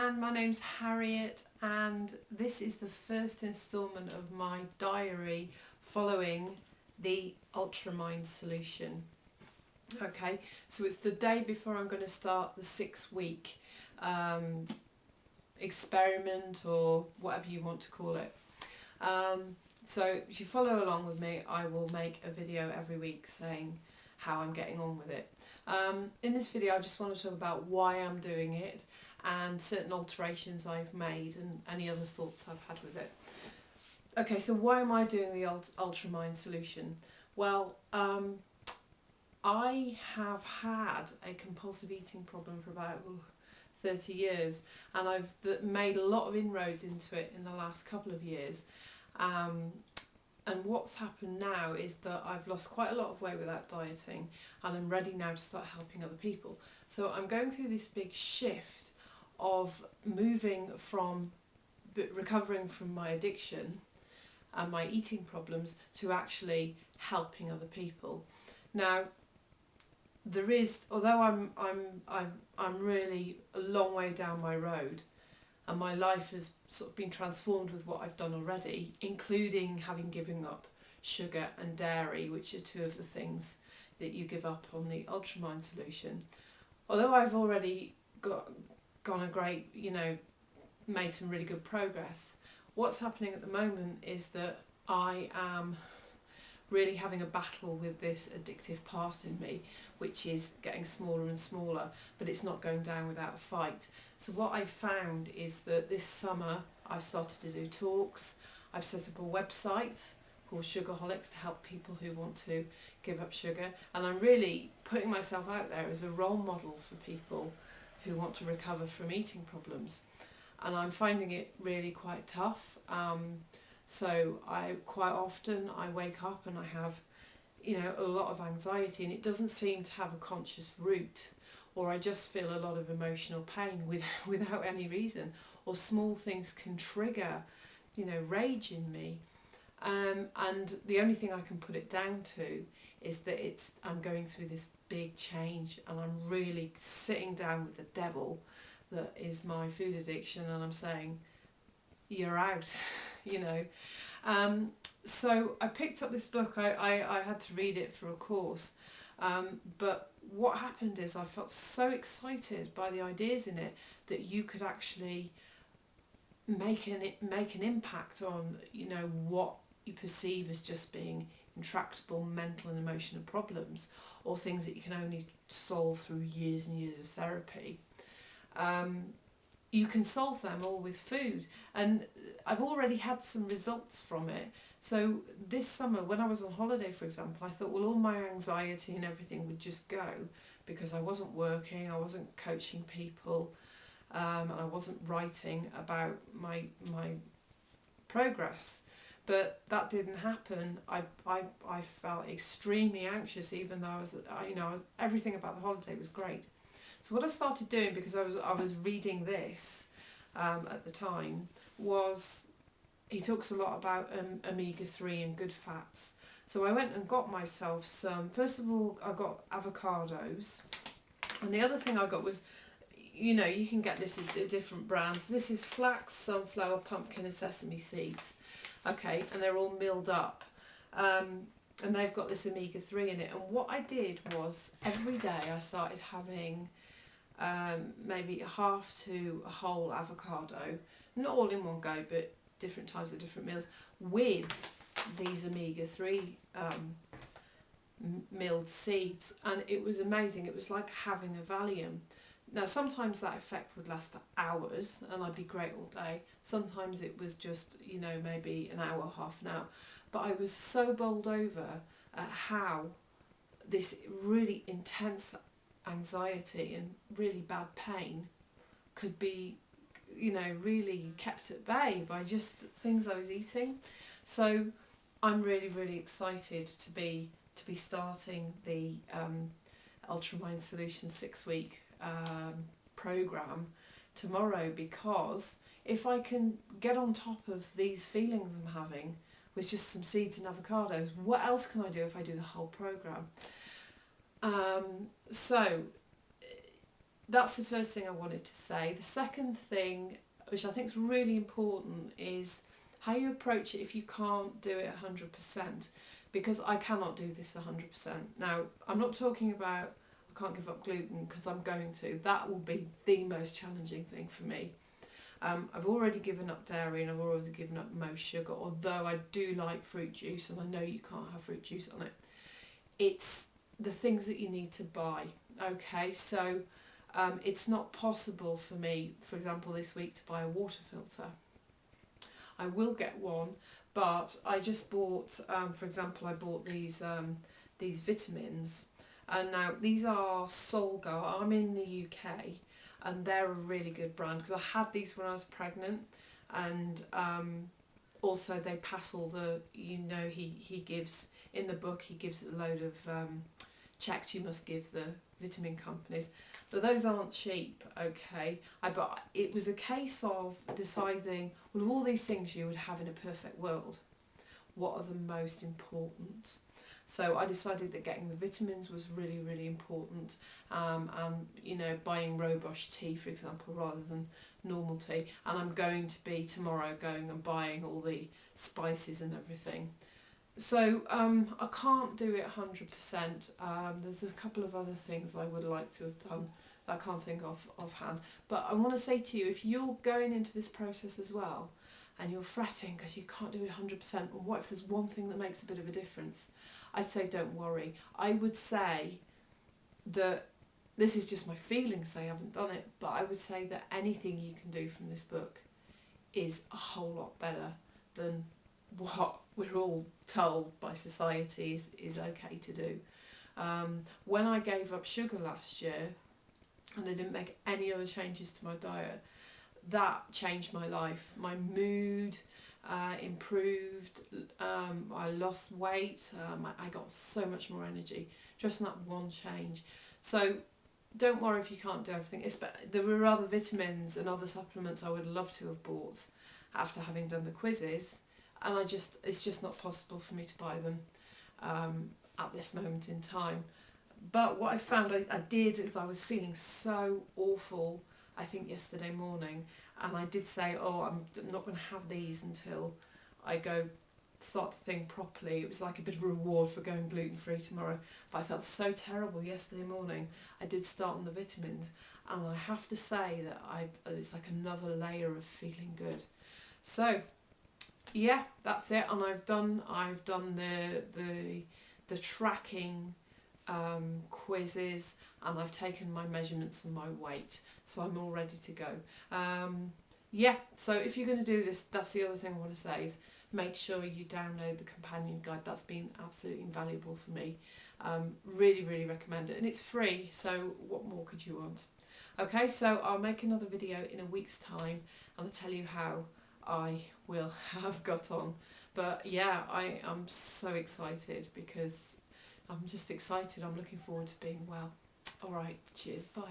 everyone, my name's Harriet and this is the first instalment of my diary following the Ultramind-Solution. Okay, so it's the day before I'm going to start the 6-week experiment, or whatever you want to call it. So if you follow along with me, I will make a video every week saying how I'm getting on with it. In this video I just want to talk about why I'm doing it and certain alterations I've made and any other thoughts I've had with it. Okay, so why am I doing the Ultramind-Solution? Well, I have had a compulsive eating problem for about 30 years, and I've made a lot of inroads into it in the last couple of years. And what's happened now is that I've lost quite a lot of weight without dieting, and I'm ready now to start helping other people. So I'm going through this big shift of moving from recovering from my addiction and my eating problems to actually helping other people. Now, there is, although I'm really a long way down my road, and my life has sort of been transformed with what I've done already, including having given up sugar and dairy, which are two of the things that you give up on the Ultramind-Solution. Although I've already gone a great, made some really good progress, what's happening at the moment is that I am really having a battle with this addictive part in me, which is getting smaller and smaller, but it's not going down without a fight. So what I've found is that this summer I've started to do talks. I've set up a website called Sugarholics to help people who want to give up sugar, and I'm really putting myself out there as a role model for people who want to recover from eating problems, and I'm finding it really quite tough. So quite often I wake up and I have a lot of anxiety, and it doesn't seem to have a conscious root, or I just feel a lot of emotional pain without any reason, or small things can trigger rage in me, and the only thing I can put it down to is that I'm going through this big change, and I'm really sitting down with the devil that is my food addiction, and I'm saying, you're out. So I picked up this book. I had to read it for a course, but what happened is I felt so excited by the ideas in it that you could actually make an impact on what you perceive as just being intractable mental and emotional problems, or things that you can only solve through years and years of therapy. You can solve them all with food, and I've already had some results from it. So this summer, when I was on holiday, for example, I thought, well, all my anxiety and everything would just go, because I wasn't working, I wasn't coaching people, and I wasn't writing about my progress. But that didn't happen. I felt extremely anxious, even though everything about the holiday was great. So what I started doing, because I was reading this at the time, was he talks a lot about omega-3 and good fats. So I went and got myself some. First of all, I got avocados, and the other thing I got was, you can get this in different brands. This is flax, sunflower, pumpkin and sesame seeds. Okay, and they're all milled up. And they've got this omega-3 in it. And what I did was, every day I started having maybe a half to a whole avocado, not all in one go, but different times at different meals, with these omega-3 milled seeds, and it was amazing. It was like having a Valium. Now sometimes that effect would last for hours and I'd be great all day. Sometimes it was just maybe an hour, half an hour, but I was so bowled over at how this really intense anxiety and really bad pain could be really kept at bay by just things I was eating. So I'm really, really excited to be starting the Ultramind-Solution 6-week program tomorrow, because if I can get on top of these feelings I'm having with just some seeds and avocados, what else can I do if I do the whole program? So that's the first thing I wanted to say. The second thing, which I think is really important, is how you approach it if you can't do it 100%, because I cannot do this 100%. Now, I'm not talking about I can't give up gluten, because I'm going to. That will be the most challenging thing for me. I've already given up dairy and I've already given up most sugar, although I do like fruit juice, and I know you can't have fruit juice on it. It's the things that you need to buy. Okay, so it's not possible for me, for example, this week to buy a water filter. I will get one, but I just bought, for example, I bought these vitamins, and now these are Solgar. I'm in the UK, and they're a really good brand, because I had these when I was pregnant, and also they pass all the, he gives, in the book he gives a load of checks you must give the vitamin companies, but those aren't cheap. Okay, but it was a case of deciding, well, of all these things you would have in a perfect world, what are the most important? So I decided that getting the vitamins was really, really important, and buying robust tea, for example, rather than normal tea. And I'm going to be tomorrow going and buying all the spices and everything. So I can't do it 100%. There's a couple of other things I would like to have done that I can't think of offhand. But I want to say to you, if you're going into this process as well, and you're fretting because you can't do it 100%, and what if there's one thing that makes a bit of a difference? I say don't worry. I would say that, this is just my feelings, they haven't done it, but I would say that anything you can do from this book is a whole lot better than what we're all told by society is okay to do. When I gave up sugar last year and I didn't make any other changes to my diet, that changed my life. My mood improved, I lost weight, I got so much more energy just in that one change. So don't worry if you can't do everything. There were other vitamins and other supplements I would love to have bought after having done the quizzes, and it's just not possible for me to buy them at this moment in time. But what I found I did is, I was feeling so awful, I think yesterday morning, and I did say, I'm not going to have these until I go start the thing properly. It was like a bit of a reward for going gluten-free tomorrow. But I felt so terrible yesterday morning. I did start on the vitamins, and I have to say that it's like another layer of feeling good. So yeah, that's it. And I've done the tracking quizzes, and I've taken my measurements and my weight, so I'm all ready to go. So if you're going to do this, that's the other thing I want to say, is make sure you download the companion guide. That's been absolutely invaluable for me. Really, really recommend it, and it's free, so what more could you want? Okay, so I'll make another video in a week's time, and I'll tell you how I will have got on. But yeah, I am so excited, because I'm just excited. I'm looking forward to being well. Alright, cheers, bye.